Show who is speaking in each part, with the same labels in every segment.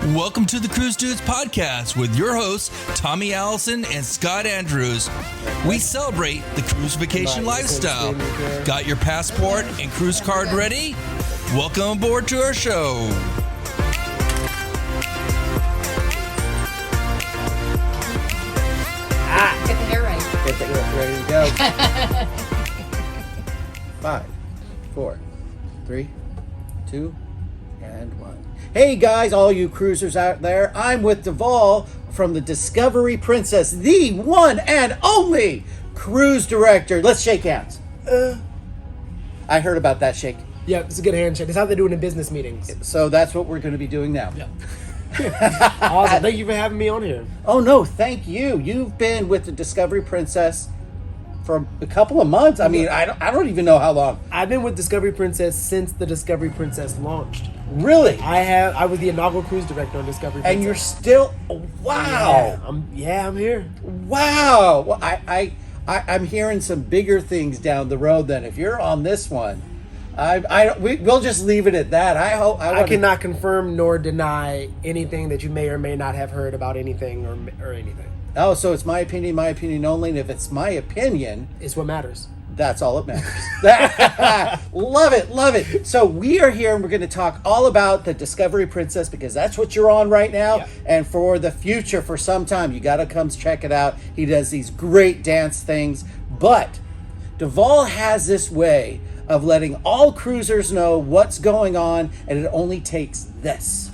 Speaker 1: Welcome to the Cruise Dudes podcast with your hosts, Tommy Allison and Scott Andrews. We celebrate the cruise vacation lifestyle. Got your passport and cruise card ready? Welcome aboard to our show.
Speaker 2: Get the hair right.
Speaker 3: Get the ready to go. 5, 4, 3, 2, and 1. Hey guys, all you cruisers out there, I'm with DuVaul from the Discovery Princess, the one and only cruise director. Let's shake hands. I heard about that shake.
Speaker 4: Yeah, it's a good handshake. It's how they do it in business meetings.
Speaker 3: So that's what we're going to be doing now.
Speaker 4: Yeah. Awesome. Thank you for having me on here.
Speaker 3: Oh no, thank you. You've been with the Discovery Princess for a couple of months. I mean, I don't even know how long.
Speaker 4: I've been with Discovery Princess since the Discovery Princess launched.
Speaker 3: Really?
Speaker 4: I was the inaugural cruise director on Discovery Princess.
Speaker 3: And you're still, wow.
Speaker 4: I'm here.
Speaker 3: Wow. Well, I'm hearing some bigger things down the road. Then, if you're on this one, we'll just leave it at that. I
Speaker 4: cannot confirm nor deny anything that you may or may not have heard about anything or anything.
Speaker 3: Oh, so it's my opinion only. And if it's my opinion,
Speaker 4: It's what matters.
Speaker 3: that's all that matters. Love it. So we are here and we're going to talk all about the Discovery Princess because that's what you're on right now.
Speaker 4: Yeah.
Speaker 3: And for the future, for some time, you got to come check it out. He does these great dance things. But DuVaul has this way of letting all cruisers know what's going on, and it only takes this.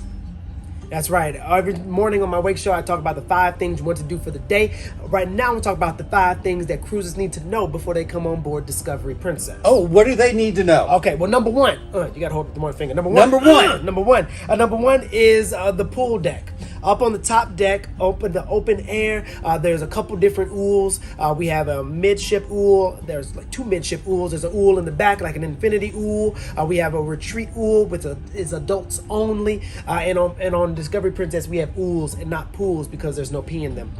Speaker 4: That's right. Every morning on my wake show, I talk about the 5 things you want to do for the day. Right now, we'll talk about the 5 things that cruisers need to know before they come on board Discovery Princess.
Speaker 3: Oh, what do they need to know?
Speaker 4: Okay, well, number one, you gotta hold up the one finger. Number one is the pool deck. Up on the top deck, open air. There's a couple different ools. We have a midship ool. There's like 2 midship ools. There's an ool in the back, like an infinity ool. We have a retreat ool, which is adults only. And on Discovery Princess, we have ools and not pools because there's no pee in them.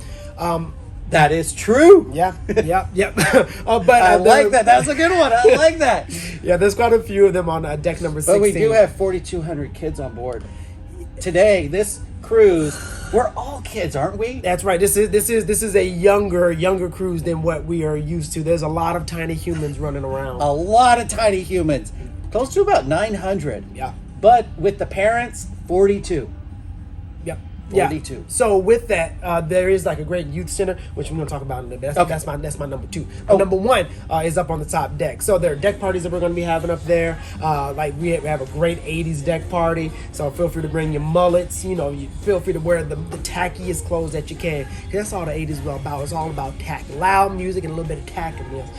Speaker 3: That is true.
Speaker 4: Yeah. But
Speaker 3: I like that. That's a good one. I like that.
Speaker 4: Yeah, there's quite a few of them on deck number 16.
Speaker 3: But we do have 4,200 kids on board. Today, this cruise, we're all kids, aren't we?
Speaker 4: That's right. This is a younger cruise than what we are used to. There's a lot of tiny humans running around.
Speaker 3: A lot of tiny humans. Close to about 900.
Speaker 4: Yeah.
Speaker 3: But with the parents, 42.
Speaker 4: Yep.
Speaker 3: 42.
Speaker 4: Yeah. So with that, there is like a great youth center, which I'm going to talk about in a bit.
Speaker 3: Okay.
Speaker 4: That's my number 2. Number 1 is up on the top deck. So there are deck parties that we're going to be having up there. Like we have a great 80s deck party. So feel free to bring your mullets. You feel free to wear the tackiest clothes that you can. Because that's all the 80s was about. It's all about tack. Loud music and a little bit of tack in this.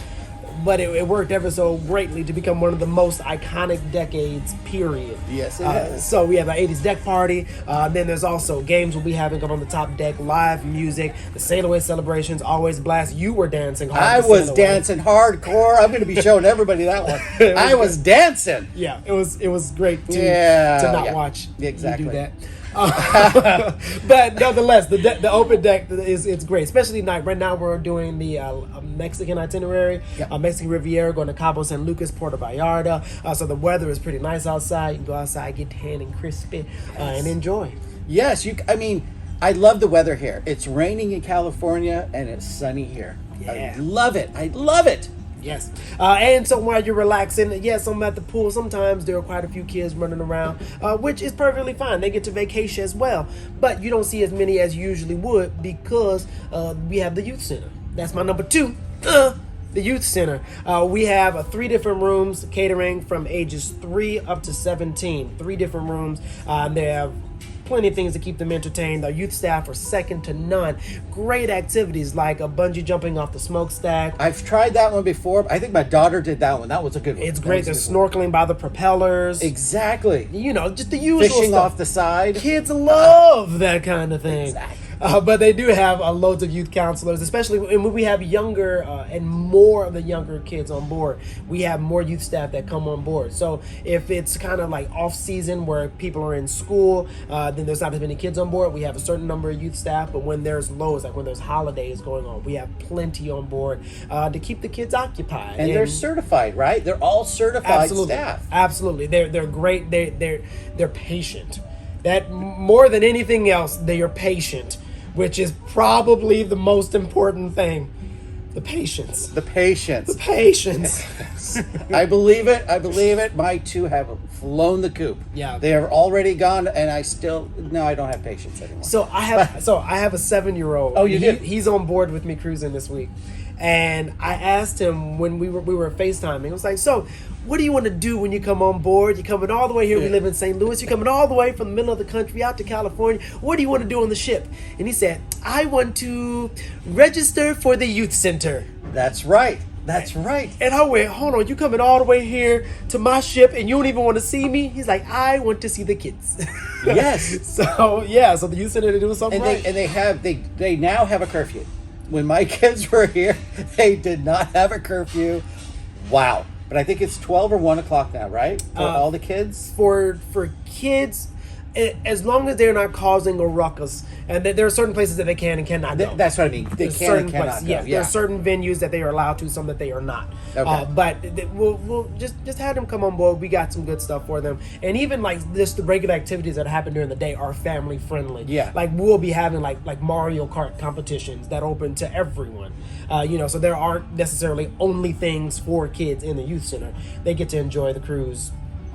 Speaker 4: But it worked ever so greatly to become one of the most iconic decades, period.
Speaker 3: Yes, it is.
Speaker 4: So we have an 80s deck party. Then there's also games we'll be having up on the top deck, live music, the Sail Away celebrations, always blast. You were dancing hard.
Speaker 3: I was dancing hardcore. I'm going to be showing everybody that one. I was dancing.
Speaker 4: Yeah, it was great to not watch
Speaker 3: exactly.
Speaker 4: you do that. But nonetheless, the open deck it's great, especially night. Right now we're doing the Mexican itinerary, Mexican Riviera, going to Cabo San Lucas, Puerto Vallarta. So the weather is pretty nice outside. You can go outside, get tan and crispy, and enjoy.
Speaker 3: Yes, I love the weather here. It's raining in California and it's sunny here.
Speaker 4: Yeah.
Speaker 3: I love it.
Speaker 4: Yes. And so while you're relaxing, yes, I'm at the pool. Sometimes there are quite a few kids running around, which is perfectly fine. They get to vacation as well. But you don't see as many as you usually would because we have the youth center. That's my number 2. The youth center. We have 3 different rooms catering from ages 3 up to 17. 3 different rooms. They have plenty of things to keep them entertained. Our youth staff are second to none. Great activities like a bungee jumping off the smokestack.
Speaker 3: I've tried that one before. I think my daughter did that one. That was a good one.
Speaker 4: It's great. They're snorkeling by the propellers.
Speaker 3: Exactly.
Speaker 4: Just the usual
Speaker 3: Fishing
Speaker 4: stuff.
Speaker 3: off the side.
Speaker 4: Kids love that kind of thing.
Speaker 3: Exactly.
Speaker 4: But they do have loads of youth counselors, especially when we have younger and more of the younger kids on board. We have more youth staff that come on board. So if it's kind of like off season where people are in school, then there's not as many kids on board. We have a certain number of youth staff. But when there's lows, like when there's holidays going on, we have plenty on board to keep the kids occupied.
Speaker 3: And they're certified, right? They're all certified staff.
Speaker 4: Absolutely. They're great. They're patient. That more than anything else, they are patient, which is probably the most important thing. The patience.
Speaker 3: The patience.
Speaker 4: The patience.
Speaker 3: I believe it. I believe it. My two have flown the coop.
Speaker 4: Yeah.
Speaker 3: They are already gone, and I don't have patience anymore.
Speaker 4: So I have a 7-year-old.
Speaker 3: Oh, you do?
Speaker 4: He's on board with me cruising this week, and I asked him when we were FaceTiming. I was like, so, what do you want to do when you come on board? You're coming all the way here. We live in St. Louis. You're coming all the way from the middle of the country out to California. What do you want to do on the ship? And he said, I want to register for the youth center.
Speaker 3: That's right. That's right.
Speaker 4: And I went, hold on, you coming all the way here to my ship and you don't even want to see me? He's like, I want to see the kids.
Speaker 3: Yes.
Speaker 4: So the youth center is doing something right.
Speaker 3: They now have a curfew. When my kids were here, they did not have a curfew. Wow. But I think it's 12 or 1 o'clock now, right? For all the kids?
Speaker 4: For kids, as long as they're not causing a ruckus, and there are certain places that they can and cannot go.
Speaker 3: That's what I mean. They can and cannot go.
Speaker 4: Yeah, there are certain venues that they are allowed to, some that they are not.
Speaker 3: Okay.
Speaker 4: But we'll just have them come on board. We got some good stuff for them, and even like just the regular activities that happen during the day are family friendly.
Speaker 3: Yeah.
Speaker 4: Like we'll be having like Mario Kart competitions that open to everyone. So there aren't necessarily only things for kids in the youth center. They get to enjoy the cruise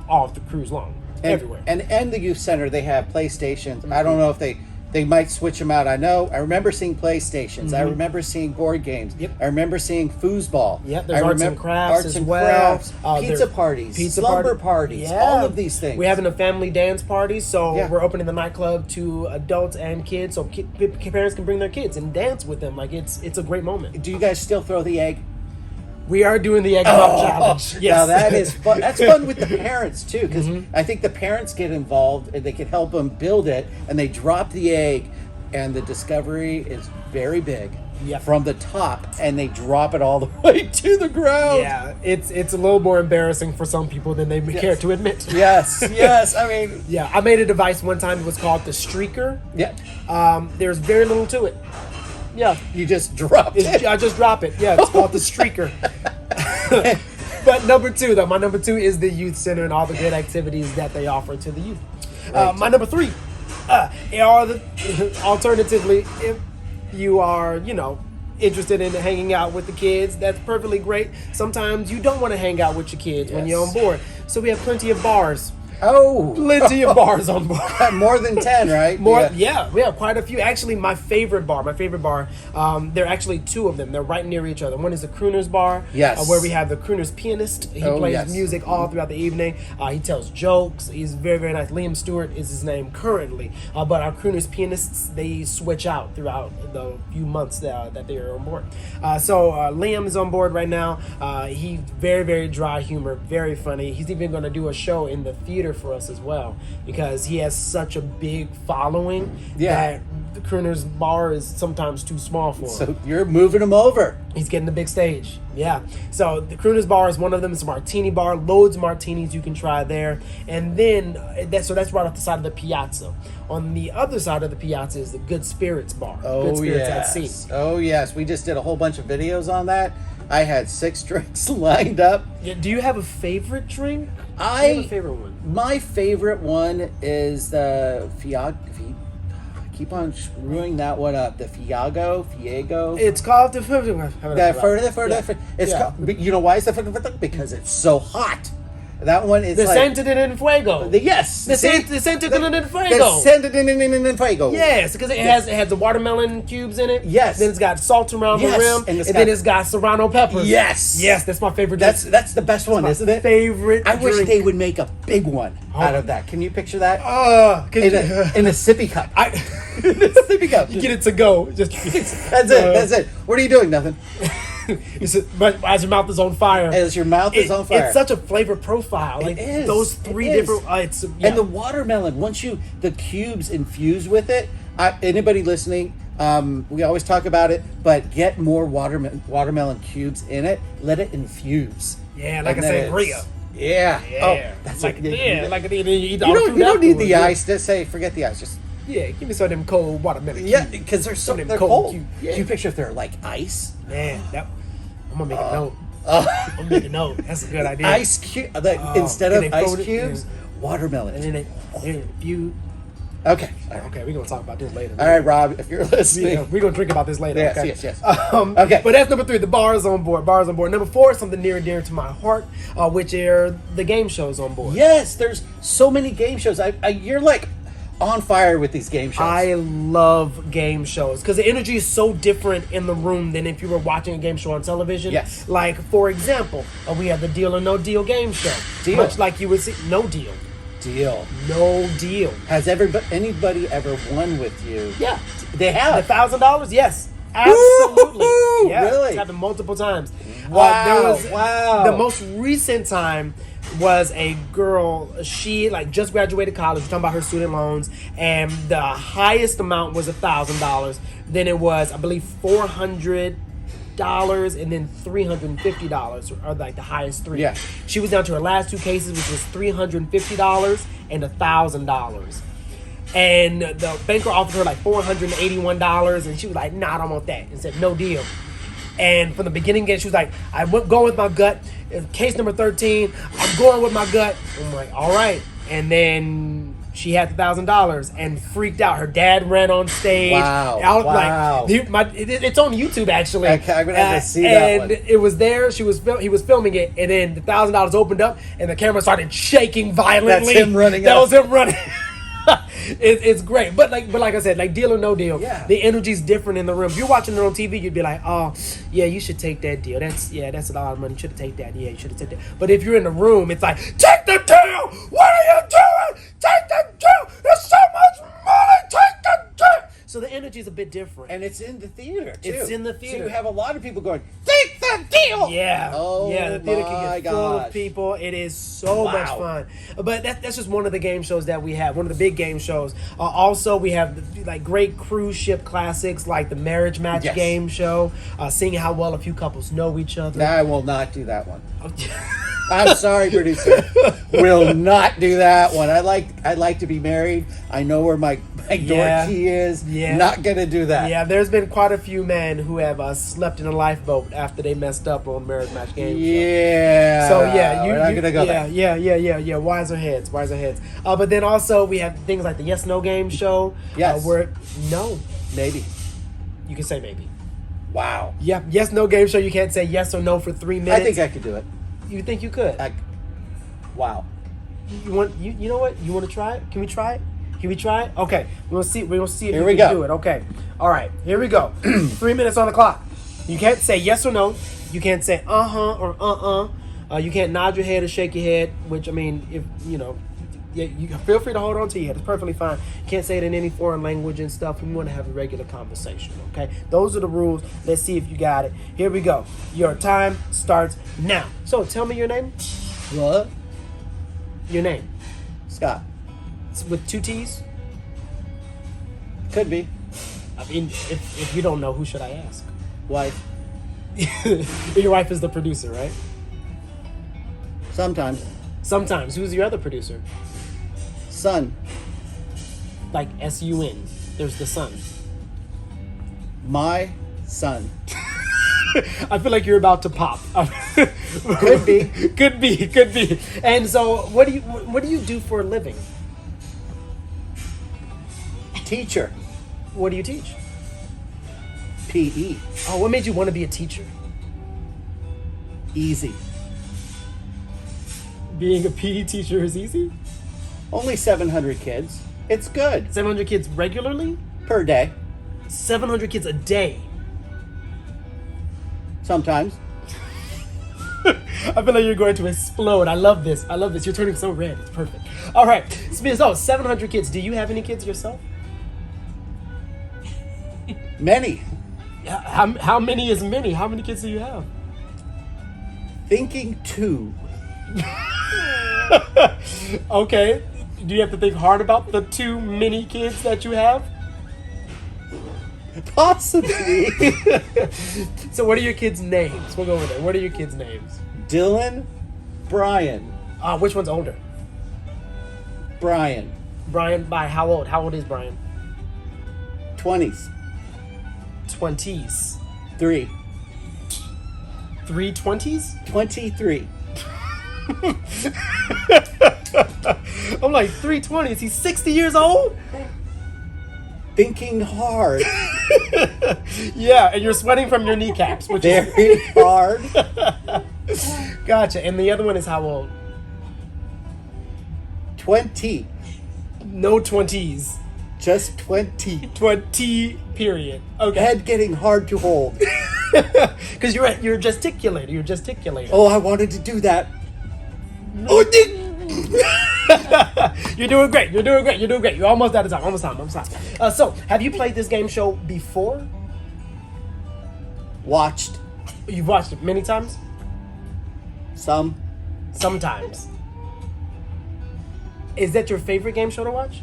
Speaker 4: all the cruise long. Everywhere.
Speaker 3: And the youth center, they have PlayStations. Mm-hmm. I don't know if they might switch them out. I remember seeing PlayStations. Mm-hmm. I remember seeing board games.
Speaker 4: Yep.
Speaker 3: I remember seeing foosball.
Speaker 4: Yep, there's arts and crafts as well.
Speaker 3: Pizza parties, slumber parties, all of these things.
Speaker 4: We're having a family dance party, so we're opening the nightclub to adults and kids, so parents can bring their kids and dance with them. Like it's a great moment.
Speaker 3: Do you guys still throw the egg?
Speaker 4: We are doing the egg drop challenge. Yes.
Speaker 3: Now that is fun. That's fun with the parents too, because I think the parents get involved and they can help them build it, and they drop the egg, and the discovery is very big from the top, and they drop it all the way to the ground.
Speaker 4: Yeah, it's a little more embarrassing for some people than they care to admit.
Speaker 3: Yes. I mean,
Speaker 4: I made a device one time. It was called the streaker.
Speaker 3: Yeah.
Speaker 4: There's very little to it. Yeah.
Speaker 3: You just drop it.
Speaker 4: I just drop it. Yeah, it's called the streaker. But number two, though, my number two is the youth center and all the good activities that they offer to the youth. Right. My number three alternatively, if you are, interested in hanging out with the kids, that's perfectly great. Sometimes you don't want to hang out with your kids when you're on board. So we have plenty of bars. Plenty of bars on board.
Speaker 3: More than 10, right?
Speaker 4: We have quite a few. Actually, my favorite bar, there are actually two of them. They're right near each other. One is the Crooner's Bar, where we have the Crooner's pianist. He plays music all throughout the evening. He tells jokes. He's very, very nice. Liam Stewart is his name currently. But our Crooner's pianists, they switch out throughout the few months that they are on board. So Liam is on board right now. He's very, very dry humor, very funny. He's even going to do a show in the theater for us as well, because he has such a big following that the Crooner's Bar is sometimes too small for him.
Speaker 3: So you're moving him over.
Speaker 4: He's getting the big stage. Yeah. So the Crooner's Bar is one of them. It's a martini bar. Loads of martinis you can try there. And then, that's right off the side of the piazza. On the other side of the piazza is the Good Spirits Bar. Good Spirits at Sea.
Speaker 3: Oh, yes. We just did a whole bunch of videos on that. I had 6 drinks lined up.
Speaker 4: Yeah, do you have a favorite drink? I have a favorite one.
Speaker 3: My favorite one is the Fiago. Keep on screwing that one up. The Fiago.
Speaker 4: It's called the.
Speaker 3: It's called. You know why it's the? Because it's so hot. That one is
Speaker 4: the Scented en Fuego.
Speaker 3: Yes.
Speaker 4: The Scented en Fuego.
Speaker 3: The Scented en Fuego.
Speaker 4: Yes, because it has the watermelon cubes in it.
Speaker 3: Yes.
Speaker 4: Then it's got salt around the rim. And then it's got serrano peppers.
Speaker 3: Yes.
Speaker 4: Yes, that's my favorite drink.
Speaker 3: That's the best one, isn't it?
Speaker 4: Favorite
Speaker 3: I wish
Speaker 4: drink.
Speaker 3: they would make a big one out of that. Can you picture that? In a sippy cup. In a sippy cup.
Speaker 4: You get it to go.
Speaker 3: That's it. What are you doing? Nothing.
Speaker 4: But as your mouth is on fire.
Speaker 3: As your mouth is on fire.
Speaker 4: It's such a flavor profile. Like
Speaker 3: it is.
Speaker 4: Those three different.
Speaker 3: And the watermelon, once the cubes infuse with it. Anybody listening, we always talk about it, but get more watermelon cubes in it. Let it infuse.
Speaker 4: Yeah, like a sangria.
Speaker 3: Yeah.
Speaker 4: Oh, that's like you eat the
Speaker 3: you don't need the ice. Just say forget the ice. Just.
Speaker 4: Yeah, give me some of them cold watermelon.
Speaker 3: Yeah, because they're cold.
Speaker 4: Yeah.
Speaker 3: Can you picture if they're like ice?
Speaker 4: Man, I'm gonna make a note. I'm gonna make a note. That's a good idea.
Speaker 3: Ice cube instead of ice cubes, watermelon.
Speaker 4: And then you
Speaker 3: Okay. All right.
Speaker 4: Okay, we're gonna talk about this later.
Speaker 3: All right, Rob, if you're listening.
Speaker 4: Yeah, we're gonna drink about this later.
Speaker 3: Yes,
Speaker 4: okay?
Speaker 3: yes.
Speaker 4: Okay. But that's number 3. The bar is on board. Bar is on board. Number 4 is something near and dear to my heart, which are the game shows on board.
Speaker 3: Yes, there's so many game shows. You're like on fire with these game shows.
Speaker 4: I love game shows because the energy is so different in the room than if you were watching a game show on television.
Speaker 3: Yes.
Speaker 4: Like, for example, we have the Deal or No Deal game show.
Speaker 3: Deal.
Speaker 4: Much like you would see. No deal.
Speaker 3: Deal.
Speaker 4: No deal.
Speaker 3: Has anybody ever won with you?
Speaker 4: Yeah.
Speaker 3: They have.
Speaker 4: $1,000? Yes. Absolutely.
Speaker 3: Woo-hoo-hoo!
Speaker 4: Yeah.
Speaker 3: Really?
Speaker 4: It's happened multiple times.
Speaker 3: Wow.
Speaker 4: The most recent time was a girl. She just graduated college. We're talking about her student loans, and the highest amount was $1,000. Then it was, I believe, $400, and then $350 are like the highest 3.
Speaker 3: Yeah.
Speaker 4: She was down to her last 2 cases, which was $350 and $1,000. And the banker offered her like $481, and she was like, "Nah, I don't want that," and said, "No deal." And from the beginning, she was like, "I went going with my gut. Case number 13, I'm going with my gut." I'm like, "All right." And then she had $1,000 and freaked out. Her dad ran on stage.
Speaker 3: Wow.
Speaker 4: Wow. It's on YouTube, actually.
Speaker 3: I'm gonna have to see that one.
Speaker 4: And it was there. He was filming it, and then the $1,000 opened up, and the camera started shaking violently.
Speaker 3: That's him running.
Speaker 4: That was him running. It's great, but like I said, like Deal or No Deal,
Speaker 3: Yeah.
Speaker 4: the energy's different in the room. If you're watching it on TV, you'd be like, "Oh, yeah, you should take that deal. That's a lot of money. You should have taken that. Yeah, you should have taken that." But if you're in the room, it's like, "Take the deal. What are you doing? Take the deal. There's so much money. Take the deal." So the energy's a bit different.
Speaker 3: And it's in the theater, too.
Speaker 4: It's in the
Speaker 3: So
Speaker 4: theater.
Speaker 3: you have a lot of people going, "Take the deal!"
Speaker 4: Yeah.
Speaker 3: Oh,
Speaker 4: yeah, the theater can
Speaker 3: my
Speaker 4: get full
Speaker 3: gosh.
Speaker 4: of people. It is so
Speaker 3: Wow.
Speaker 4: much fun. But that's just one of the game shows that we have, one of the big game shows. Also, we have like great cruise ship classics like the Marriage Match
Speaker 3: Yes.
Speaker 4: game show, seeing how well a few couples know each other.
Speaker 3: I will not do that one. I'm sorry, producer. Will not do that one. I like to be married. I know where my door key is.
Speaker 4: Yeah.
Speaker 3: Not gonna do that.
Speaker 4: Yeah, there's been quite a few men who have slept in a lifeboat after they messed up on Marriage Match game show.
Speaker 3: Yeah.
Speaker 4: So yeah,
Speaker 3: we're not gonna go there.
Speaker 4: Yeah. Wiser heads. But then also we have things like the Yes No game show.
Speaker 3: Yes.
Speaker 4: Where no,
Speaker 3: Maybe.
Speaker 4: you can say maybe.
Speaker 3: Wow.
Speaker 4: Yeah, Yes No game show. You can't say yes or no for 3 minutes.
Speaker 3: I think I could do it.
Speaker 4: You think you could?
Speaker 3: Wow.
Speaker 4: You know what? You want to try it? Can we try it? Okay, we'll see. We'll see if
Speaker 3: Here
Speaker 4: you
Speaker 3: we
Speaker 4: can
Speaker 3: go.
Speaker 4: do it. Okay. All right. Here we go. 3 minutes on the clock. You can't say yes or no. You can't say or you can't nod your head or shake your head. Which I mean, if you know, yeah, you can feel free to hold on to your head. It's perfectly fine. You can't say it in any foreign language and stuff. We want to have a regular conversation. Okay. Those are the rules. Let's see if you got it. Here we go. Your time starts now. So tell me your name.
Speaker 3: What?
Speaker 4: Your name.
Speaker 3: Scott.
Speaker 4: With 2 T's?
Speaker 3: Could be.
Speaker 4: I mean, if you don't know, who should I ask?
Speaker 3: Wife.
Speaker 4: Your wife is the producer, right?
Speaker 3: Sometimes.
Speaker 4: Sometimes. Who's your other producer?
Speaker 3: Son.
Speaker 4: Like S-U-N. There's the son.
Speaker 3: My son.
Speaker 4: I feel like you're about to pop.
Speaker 3: Could be.
Speaker 4: Could be. And so, what do you do for a living?
Speaker 3: Teacher.
Speaker 4: What do you teach?
Speaker 3: PE.
Speaker 4: Oh, what made you want to be a teacher?
Speaker 3: Easy.
Speaker 4: Being a PE teacher is easy?
Speaker 3: Only 700 kids. It's good.
Speaker 4: 700 kids regularly?
Speaker 3: Per day.
Speaker 4: 700 kids a day.
Speaker 3: Sometimes.
Speaker 4: I feel like you're going to explode. I love this. You're turning so red. It's perfect. All right. So, 700 kids. Do you have any kids yourself?
Speaker 3: Many.
Speaker 4: How many is many? How many kids do you have?
Speaker 3: Thinking 2.
Speaker 4: Okay. Do you have to think hard about the 2 many kids that you have?
Speaker 3: Possibly.
Speaker 4: So what are your kids' names? We'll go over there. What are your kids' names?
Speaker 3: Dylan. Brian.
Speaker 4: Which one's older?
Speaker 3: Brian.
Speaker 4: Brian by how old? How old is Brian?
Speaker 3: 20s.
Speaker 4: 20s.
Speaker 3: 3.
Speaker 4: 3 20s?
Speaker 3: 23.
Speaker 4: I'm like 320. Is he 60 years old?
Speaker 3: Thinking hard.
Speaker 4: Yeah, and you're sweating from your kneecaps, which is
Speaker 3: Very hard.
Speaker 4: gotcha. And the other one is how old?
Speaker 3: 20.
Speaker 4: No 20s.
Speaker 3: Just 20.
Speaker 4: 20 period. Okay.
Speaker 3: Head getting hard to hold.
Speaker 4: Because you're gesticulating. You're gesticulating.
Speaker 3: Oh, I wanted to do that.
Speaker 4: You're doing great. You're doing great. You're doing great. You're almost out of time. Almost time. So, have you played this game show before?
Speaker 3: Watched
Speaker 4: You've watched it many times?
Speaker 3: some.
Speaker 4: Sometimes. Is that your favorite game show to watch?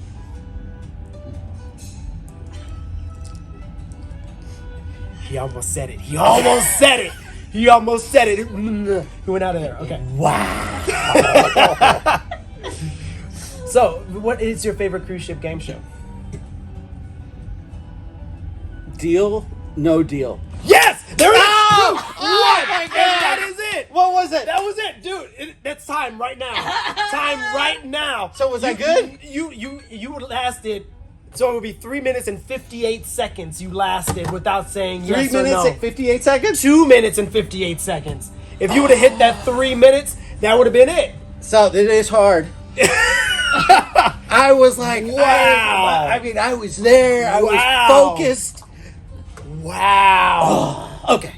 Speaker 4: He almost said it. He almost said it. He almost said it. He went out of there. Okay.
Speaker 3: Wow.
Speaker 4: So, what is your favorite cruise ship game show?
Speaker 3: Deal, no deal.
Speaker 4: Yes! There it is!
Speaker 3: Oh!
Speaker 4: Dude,
Speaker 3: Oh
Speaker 4: one!
Speaker 3: my
Speaker 4: And
Speaker 3: God!
Speaker 4: that is it!
Speaker 3: What was it?
Speaker 4: That was it, dude. That's time right now. Time right now.
Speaker 3: So was that good?
Speaker 4: You lasted. So it would be 3 minutes and 58 seconds. You lasted without saying
Speaker 3: 3
Speaker 4: yes or
Speaker 3: minutes
Speaker 4: no.
Speaker 3: and 58 seconds?
Speaker 4: 2 minutes and 58 seconds. If you would have hit that 3 minutes, that would have been it.
Speaker 3: So it is hard. I was like,
Speaker 4: Wow.
Speaker 3: I mean, I was there. I was
Speaker 4: Wow.
Speaker 3: focused.
Speaker 4: Wow.
Speaker 3: Okay.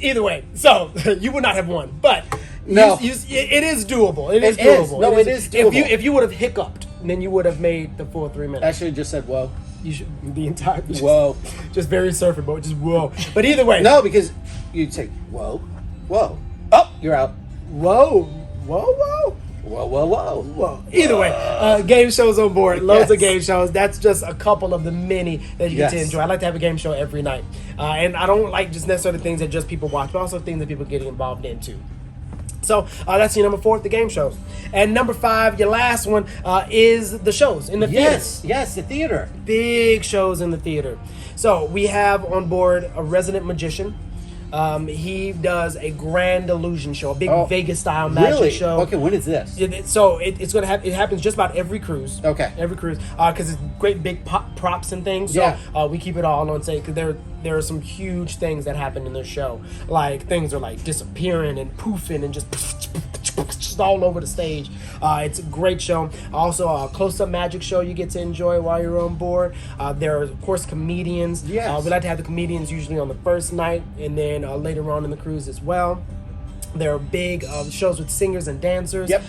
Speaker 4: Either way, so you would not have won, but
Speaker 3: No.
Speaker 4: it is doable. It is
Speaker 3: It is.
Speaker 4: doable.
Speaker 3: No, it is doable.
Speaker 4: If you would have hiccuped, then you would have made the full 3
Speaker 3: I
Speaker 4: minutes.
Speaker 3: should have just said, whoa.
Speaker 4: You should the entire
Speaker 3: Whoa.
Speaker 4: just very surfer boat, just whoa. But either way,
Speaker 3: No, because you'd say, whoa, whoa. Oh, you're out.
Speaker 4: whoa, whoa, whoa.
Speaker 3: Whoa, whoa, whoa.
Speaker 4: Well, either way, game shows on board. Loads of
Speaker 3: Yes.
Speaker 4: game shows. That's just a couple of the many that you get to
Speaker 3: Yes.
Speaker 4: enjoy. I like to have a game show every night. And I don't like just necessarily things that just people watch, but also things that people get involved in too. So that's your number 4, the game shows. And number 5, your last one, is the shows in the
Speaker 3: Yes,
Speaker 4: theater.
Speaker 3: yes, the theater.
Speaker 4: Big shows in the theater. So we have on board a resident magician. He does a grand illusion show, a big Vegas style magic
Speaker 3: Really?
Speaker 4: show.
Speaker 3: Okay, when is this?
Speaker 4: So it's gonna happen. It happens just about every cruise.
Speaker 3: Okay.
Speaker 4: Every cruise, because it's great big props and things. So
Speaker 3: Yeah.
Speaker 4: we keep it all on stage because there are some huge things that happen in this show. Like things are like disappearing and poofing and just all over the stage. It's a great show. Also, a close-up magic show you get to enjoy while you're on board. There are, of course, comedians.
Speaker 3: Yes.
Speaker 4: We like to have the comedians usually on the first night and then later on in the cruise as well. There are big shows with singers and dancers.
Speaker 3: Yep.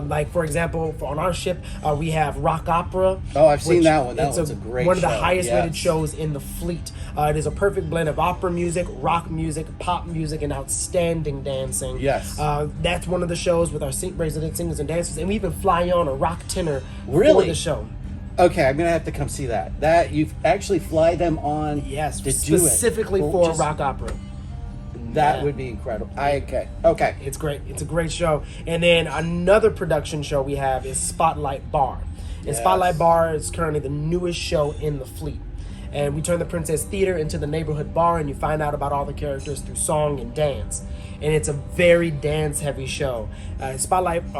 Speaker 4: Like, for example, on our ship, we have rock opera.
Speaker 3: Oh, I've seen
Speaker 4: which
Speaker 3: that one. That
Speaker 4: it's
Speaker 3: one's a great
Speaker 4: one of the
Speaker 3: show.
Speaker 4: highest rated
Speaker 3: Yes.
Speaker 4: shows in the fleet. It is a perfect blend of opera music, rock music, pop music, and outstanding dancing.
Speaker 3: Yes.
Speaker 4: That's one of the shows with our resident singers and dancers. And we even fly on a rock tenor for
Speaker 3: Really?
Speaker 4: the show.
Speaker 3: Okay, I'm gonna have to come see that. That you actually fly them on.
Speaker 4: Yes,
Speaker 3: to do it.
Speaker 4: specifically
Speaker 3: Well,
Speaker 4: for
Speaker 3: just-
Speaker 4: rock opera.
Speaker 3: That
Speaker 4: Yeah.
Speaker 3: would be incredible. Okay.
Speaker 4: It's great. It's a great show. And then another production show we have is Spotlight Bar. And
Speaker 3: Yes.
Speaker 4: Spotlight Bar is currently the newest show in the fleet. And we turn the Princess Theater into the neighborhood bar, and you find out about all the characters through song and dance. And it's a very dance-heavy show. Spotlight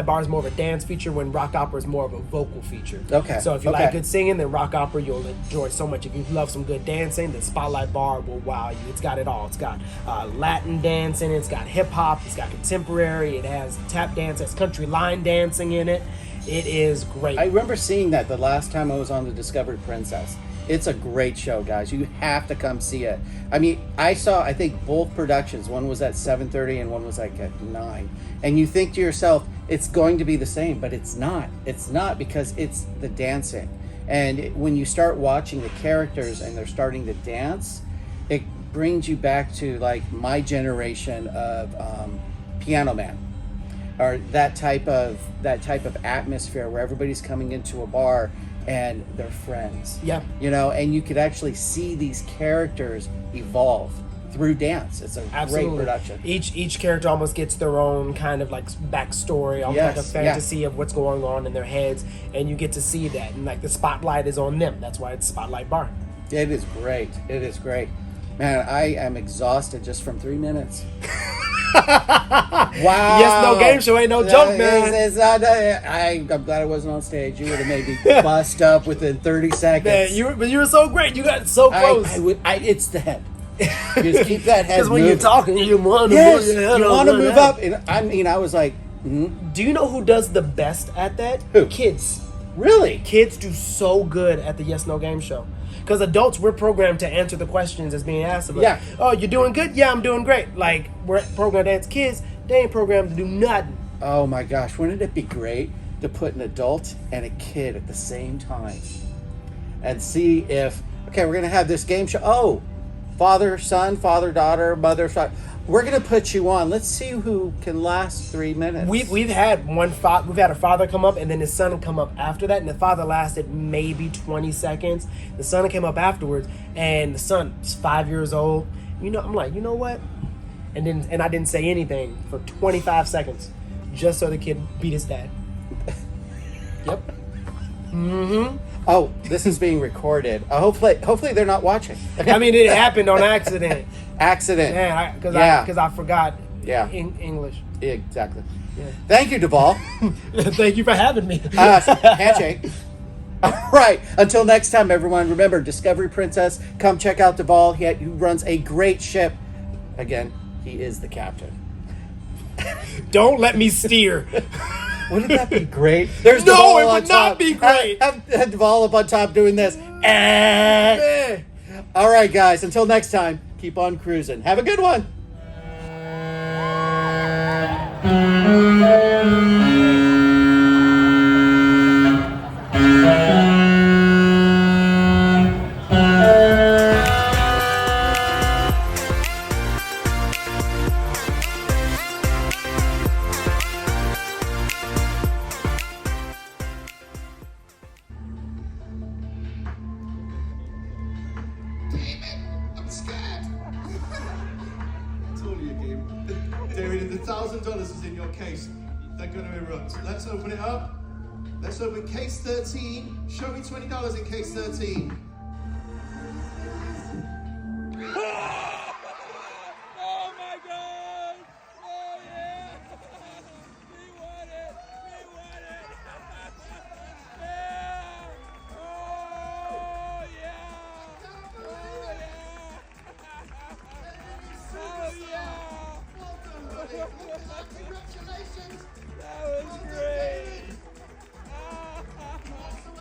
Speaker 4: Bar is more of a dance feature, when rock opera is more of a vocal feature.
Speaker 3: Okay,
Speaker 4: So if you
Speaker 3: okay.
Speaker 4: like good singing, then rock opera you'll enjoy so much. If you love some good dancing, then Spotlight Bar will wow you. It's got it all. It's got Latin dancing, it's got hip-hop, it's got contemporary, it has tap dance, it has country line dancing in it. It is great.
Speaker 3: I remember seeing that the last time I was on the Discovered Princess. It's a great show, guys. You have to come see it. I mean, I think both productions. One was at 7:30 and one was like at 9. And you think to yourself, it's going to be the same, but it's not. It's not, because it's the dancing. And when you start watching the characters and they're starting to dance, it brings you back to like my generation of Piano Man, or that type of atmosphere where everybody's coming into a bar and they're friends.
Speaker 4: Yeah.
Speaker 3: You know, and you could actually see these characters evolve through dance. It's a
Speaker 4: Absolutely.
Speaker 3: great production.
Speaker 4: Each character almost gets their own kind of like backstory, almost like a
Speaker 3: Yes, yeah.
Speaker 4: fantasy of what's going on in their heads, and you get to see that. And like the spotlight is on them. That's why it's Spotlight Bar.
Speaker 3: It is great. It is great. Man, I am exhausted just from 3 minutes. Wow.
Speaker 4: Yes, no game show ain't no joke, man.
Speaker 3: I'm glad I wasn't on stage. You would have made me bust up within 30 seconds.
Speaker 4: Man, you were so great. You got so close.
Speaker 3: It's the head. Just keep that head
Speaker 4: Because when
Speaker 3: moving.
Speaker 4: you're talking, you want to
Speaker 3: Yes,
Speaker 4: move your head.
Speaker 3: you want to move up. And I was like,
Speaker 4: Do you know who does the best at that?
Speaker 3: Who?
Speaker 4: Kids.
Speaker 3: really?
Speaker 4: Kids do so good at the yes no game show. Because adults, we're programmed to answer the questions that's being asked of us.
Speaker 3: Yeah.
Speaker 4: Oh, you're doing good? Yeah, I'm doing great. Like, we're programmed to answer. Kids, they ain't programmed to do nothing.
Speaker 3: Oh my gosh, wouldn't it be great to put an adult and a kid at the same time and see if, okay, we're going to have this game show. Oh, father, son, father, daughter, mother, son. We're going to put you on. Let's see who can last 3 minutes.
Speaker 4: We've had we've had a father come up and then his son come up after that, and the father lasted maybe 20 seconds. The son came up afterwards, and the son's 5 years old. You know, I'm like, you know what? And I didn't say anything for 25 seconds, just so the kid beat his dad. Yep.
Speaker 3: Oh, this is being recorded. Hopefully they're not watching.
Speaker 4: I mean, it happened on accident.
Speaker 3: Accident.
Speaker 4: Man, because I forgot.
Speaker 3: Yeah.
Speaker 4: English.
Speaker 3: Exactly.
Speaker 4: Yeah.
Speaker 3: Thank you, DuVaul.
Speaker 4: Thank you for having me.
Speaker 3: Handshake. All right. Until next time, everyone. Remember, Discovery Princess. Come check out DuVaul. He runs a great ship. Again, he is the captain.
Speaker 4: Don't let me steer.
Speaker 3: Wouldn't that be great? There's
Speaker 4: No,
Speaker 3: DuVaul
Speaker 4: it
Speaker 3: on
Speaker 4: would
Speaker 3: top.
Speaker 4: not be great.
Speaker 3: Have DuVaul up on top doing this. All right, guys. Until next time, keep on cruising. Have a good one.
Speaker 2: I'm scared. Told you again. David, if the $1,000 is in your case, they're going to erupt. Let's open it up. Let's open case 13. Show me $20 in case 13.